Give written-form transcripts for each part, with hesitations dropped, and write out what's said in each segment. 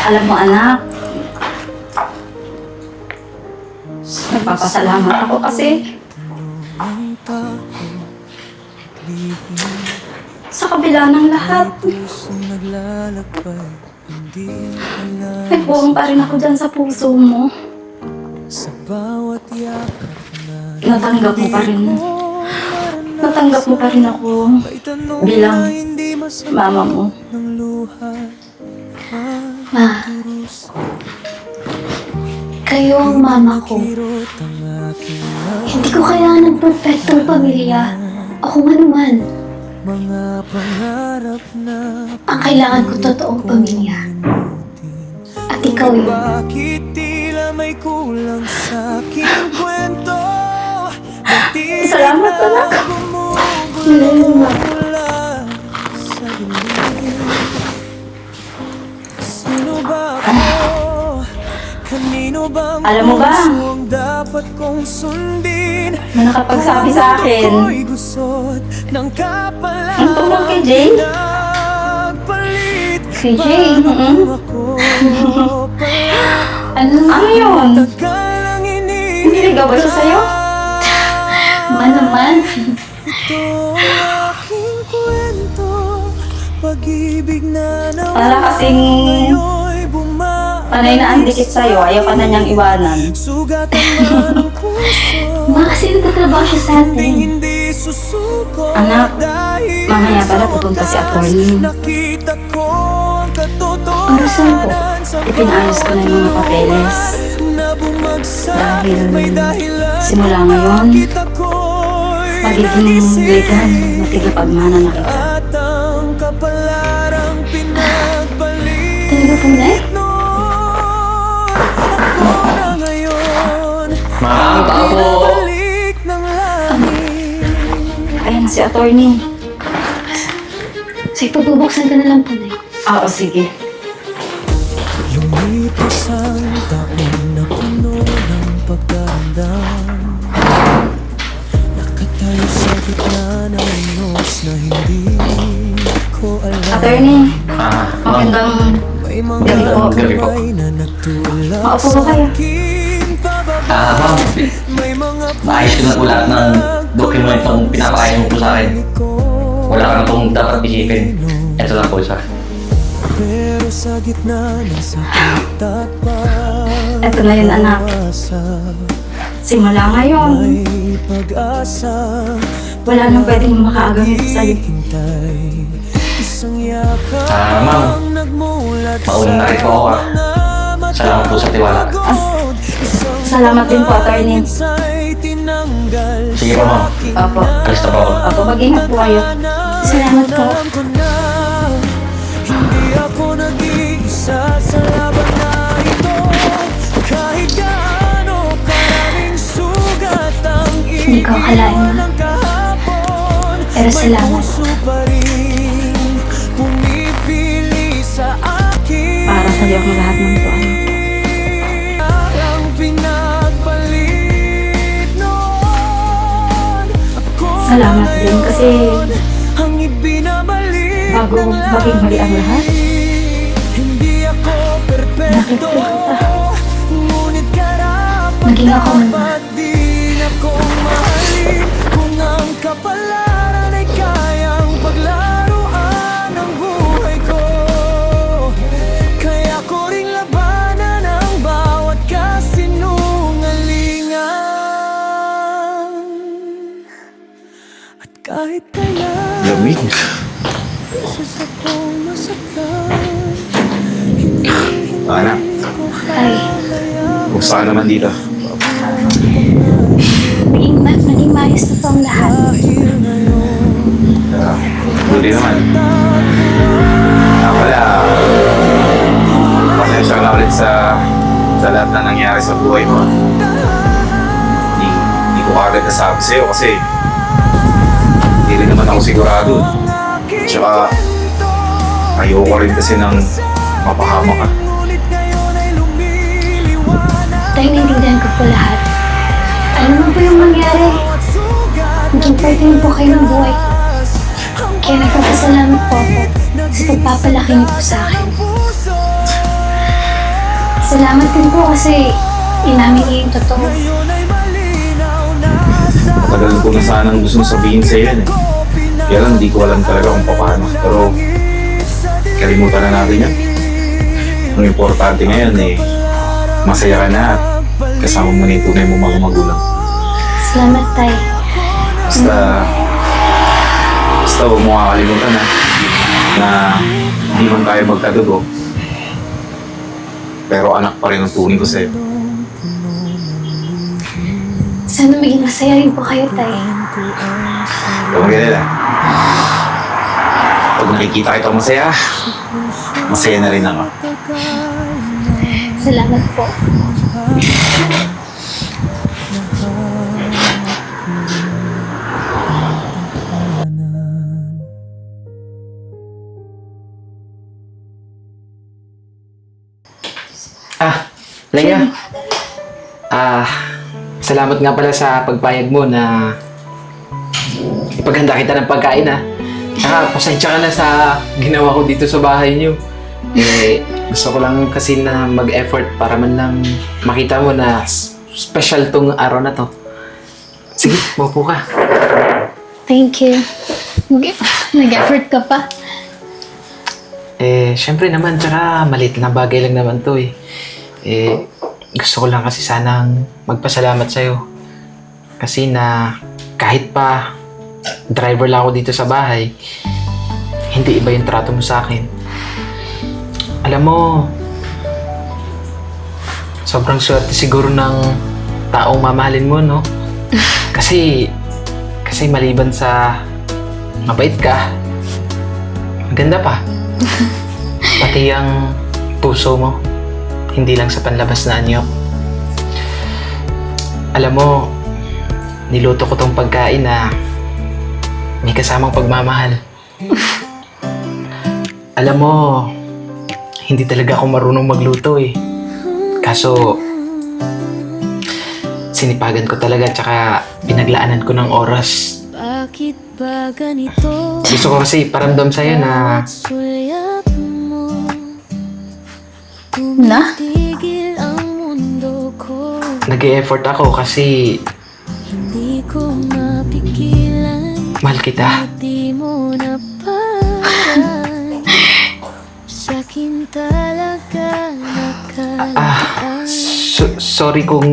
Alam mo, anak, nagpapasalamat ako kasi sa kabila ng lahat, nagbuong pa rin ako dyan sa puso mo. Natanggap mo pa rin. Natanggap mo pa rin ako bilang mama mo. Ma, kayo ang mama ko. Hindi ko kailangan ng perfectong pamilya. Ako manuman. Ang kailangan ko totoong pamilya. At ikaw yun. Salamat, anak. Malayo ma. Alam mo ba, na nakapagsabi sa akin ang tungkol kay Jay? Kay Jay? Ano yun? Niligaw ba siya sa'yo? Ma naman. Para kasing panay na ang dikit sa'yo, ayaw ka na niyang iwanan. Ma, kasi nagtatrabaho siya sa atin. Anak, mamaya pala pupunta si attorney. Para saan po? Ipinaayos ko na yung mga papeles. Dahil simula ngayon, magiging legal na tigapagmana na kita. Talaga po, Nay? Ma'am, tao po. Ayan si attorney. Sige, pagbubuksan ka na lang po, Nay. Oo, sige. Lumipas ang taon na puno ng pagdamdam. Nakatayo sa gitna ng unos na hindi ko alam. Attorney, Ma'am. magandang May gabi mga po. Gabi po. kamay na nagtulak Maupo ba kayo? Ma'am, maayos ko na po lahat ng dokumentong pinapakain mo po sa akin. Wala ka na pong dapat isipin. Ito lang po siya. Pero sa gitna ng sakit at pag-asa, Ito na yun, anak. Simula ngayon, may pag-asa. wala nang pwedeng makaagamit sa'yo. Hintay, isang yakap Ma'am, nagmulat mauna na rin po ako ah. Salamat po sa tiwala. Salamat din po, attorney. Sige po, ma'am. Opo. Alis na po ako. Opo, mag-ingat po kayo. Salamat po. Hindi ako nag-iisa sa laban na ito. Kahit gaano karaming sugat ang Hindi ko akalain, Ma. kahapon. Pero salamat. May puso pa rin pumipili sa akin. Para sa'yo ang lahat ng ito, anak. Ang pinagpalit noon. Ako Salamat din kasi ang ibinabalik bago maging mali ang lahat, hindi ako perpekto. nakita kita. Ngunit karapat Naging ako naman. dapat din akong mahalin. Kung ang kapalaran ay kayang paglaruan ng buhay ko, kaya ko ring labanan ang bawat kasinungalingan. At kahit kailan Lamig. beses akong masaktan, Anak, Ay, kumusta ka naman dito? naging maayos na po ang lahat. Buti naman. Wala. Pasensya na ulit sa lahat na nangyari sa buhay mo. Hindi ko agad nasabi sa'yo kasi hindi rin naman ako sigurado. Tsaka ayoko rin kasi ng mapahama ka. Tayo naiintindihan ko po. po lahat. Ano man po yung mangyari, maging parte niyo po kayo ng buhay ko. Kaya nagpapasalamat po ako sa pagpapalaki niyo po sa akin. Salamat din po kasi inamin niyo yung totoo. Matagal ko na sanang gusto sabihin sa iyo yan eh. Kaya lang hindi ko alam talaga kung paano. Pero kalimutan na natin yan. Ang importante ngayon eh, masaya ka na at kasama mo na yung tunay mo mga magulang. Salamat, Tay. Basta huwag mo kakalimutan na hindi man tayo magkadugo. Pero anak pa rin ang turing ko sa'yo. Sana maging masaya rin po kayo, Tay. Huwag magalala. Pag nakikita kita masaya, masaya na rin ako. Salamat po. Leia. Salamat nga pala sa pagpayag mo na ipaghanda kita ng pagkain pasensya ka na sa ginawa ko dito sa bahay niyo. Gusto ko lang kasi na mag-effort para man lang makita mo na special tong araw na to. Sige, maupo ka. Thank you. Nag-effort ka pa. Syempre naman, tsaka maliit na bagay lang naman to gusto ko lang kasi sanang magpasalamat sa'yo. Kasi na kahit pa driver lang ako dito sa bahay, hindi iba yung trato mo sa akin. Alam mo, sobrang swerte siguro ng taong mamahalin mo, no? Kasi maliban sa mabait ka, maganda pa. Pati ang puso mo. Hindi lang sa panlabas na anyo. Alam mo, niluto ko tong pagkain na may kasamang pagmamahal. Alam mo, hindi talaga ako marunong magluto Kaso, sinipagan ko talaga tsaka pinaglaanan ko ng oras. Bakit ba ganito? Gusto ko kasi paramdam sa'yo na Sulyap mo. Na? Tigil ang mundo ko. nag-e-effort ako kasi Hindi ko mapigilan. mahal kita. Di mo na parang sa'kin talaga nakalaan. Sorry kung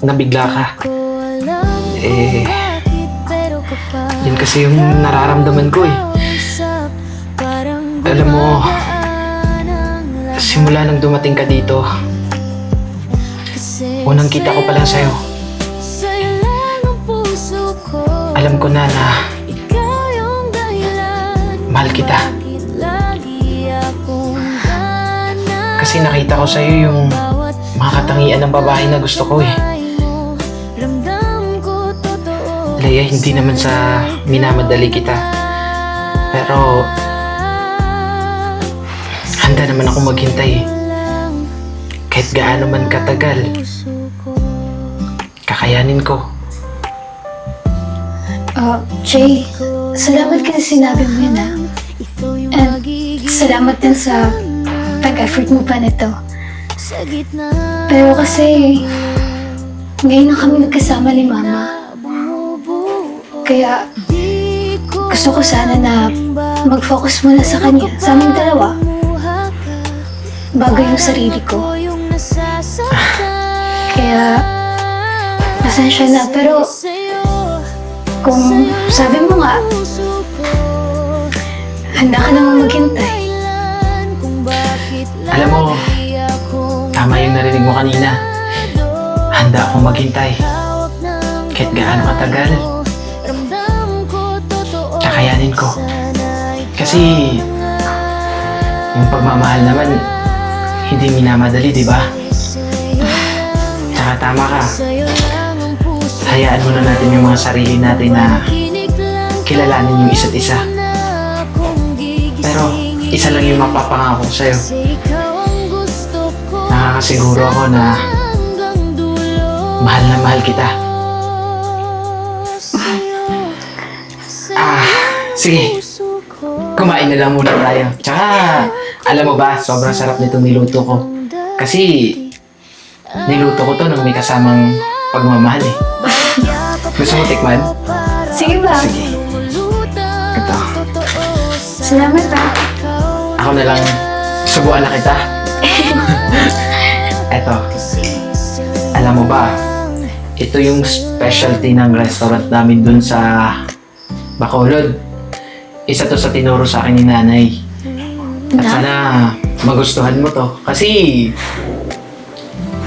nabigla ka. Ko alam kung bakit pero kapag Yun kasi yung nararamdaman ko kausap, parang Alam mo, gumaan ang lahat. simula nang dumating ka dito, Kasi unang kita ko pa lang sa'yo. sa'yo lang ang puso ko. Alam ko na Ikaw yung dahilan mahal kita. bakit lagi akong ganap. Kasi nakita ko sa'yo yung Bawat mga katangian ng babae na gusto ko buhay mo, ramdam ko totoo. Leia, hindi naman sa minamadali kita. Pero handa naman ako maghintay Kahit gaano man katagal, kakayanin ko. Jay, salamat kasi sinabi mo yun And salamat din sa pag-effort mo pa nito. Pero kasi, ngayon na kami nagkasama ni Mama. Kaya, gusto ko sana na mag-focus muna sa kanya, sa aming dalawa. Bago yung sarili ko. Kaya, pasensya na. Pero, kung sabi mo nga, handa ka naman maghintay. Alam mo, tama yung narinig mo kanina. Handa akong maghintay. Kahit gaano katagal, kakayanin ko. Kasi, yung pagmamahal naman, hindi minamadali, di ba? Tsaka tama ka. Hayaan muna natin yung mga sarili natin na kilalanin yung isa't isa. Pero, isa lang yung mapapangako ko sa'yo. Nakakasiguro ako na mahal na mahal kita. Sige. Kumain na lang muna tayo. Tsaka, alam mo ba, sobrang sarap nitong niluto ko. Kasi, niluto ko to nang may kasamang pagmamahal eh. Gusto mo tikman? Sige ba? Sige. Ito. Salamat ba? Ako na lang subuan na kita. Eto. Alam mo ba, ito yung specialty ng restaurant namin dun sa Bacolod. Isa to sa tinuro sa akin ni nanay. At sana magustuhan mo to. Kasi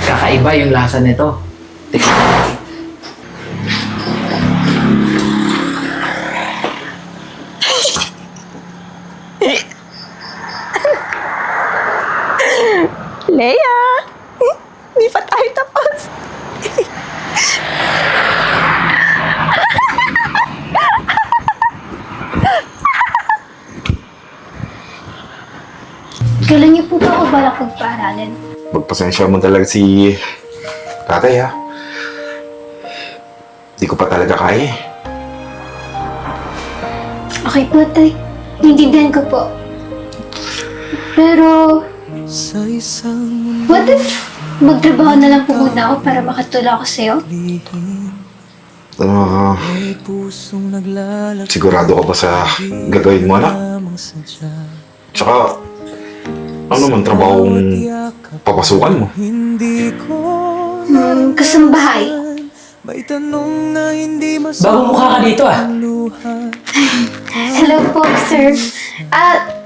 kakaiba yung lasa nito. Tikman. Leia! Hindi pa tayo tapos. Kailan niyo po ba ako balak pagpaaralin? Magpasensya mo talaga si tatay, ha? Di ko pa talaga kaya eh. Okay po, tay. Naintindihan ko po. Pero, Sa isang what if magtrabaho na lang po muna ako para makatulong ako sa'yo? may pusong naglalakbay Sigurado ka ba sa gagawin mo, anak? lamang sadya. Tsaka, ano naman trabahong papasukan mo? Hindi ko Kasambahay. may tanong na hindi Bagong mukha ka dito ah. masuluhan. Hello po, sir.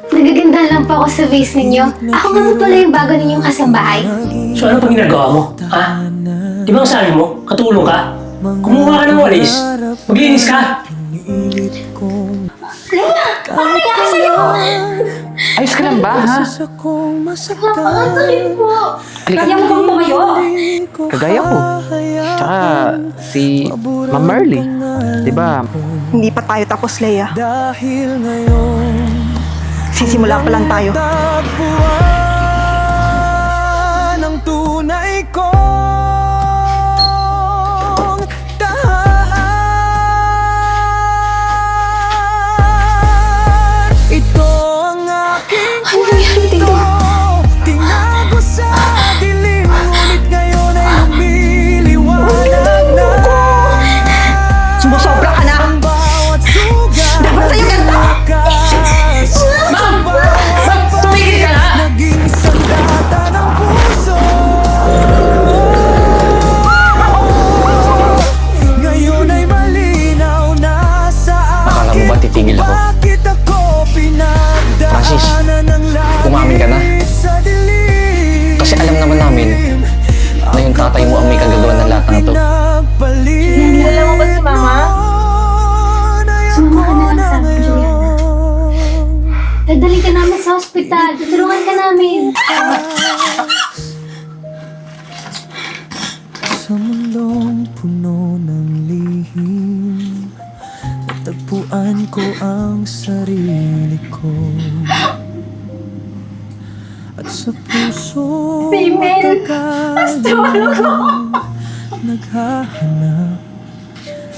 Nagaganda lang po ako sa face ninyo. Ako nga po pala yung bago ninyong kasambahay. So ano pang ginagawa mo? Ha? Di ba ang sabi mo? Katulong ka? Kumuha ka ng walis. Maglinis ka. Pinilit kong Ano kaya sa'yo? Ayos ka lang ba, ha? sa kong masaktan. Napakasakit po. Kaya mo bang tumayo? Kagaya ko. Tsaka si Ma'am Marley. Diba? Hindi pa tayo tapos, Leia. Dahil ngayon Sisimula pa lang tayo. tagpuan ang tunay kong tahan. Ito ang aking Ano nangyari dito? tinago sa dilim, ngunit ngayon ay lumiliwanag na. Sumusobra ka na! Ang bawat sugat Dapat sa'yo ganito! Ma'am! Tumigil ka na! Naging sandata ng puso. Ngayon ay malinaw na sa Akala mo ba titigil ako? Bakit ako Francis, pinagdaanan ng umamin ka na. langit sa dilim? Kasi alam naman namin na yung tatay mo ang may kagagawa ng lahat ng ito. Alam mo ba si Mama? Sumama ka na lang sa akin, Juliana. Dadali ka namin sa ospital. Tutulungan ka namin. Sa mundong puno ng lihim, natagpuan ko ang sarili ko. At sa puso Female matagal naghahanap,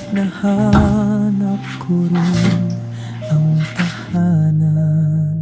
nahanap ko rin ang tahanan.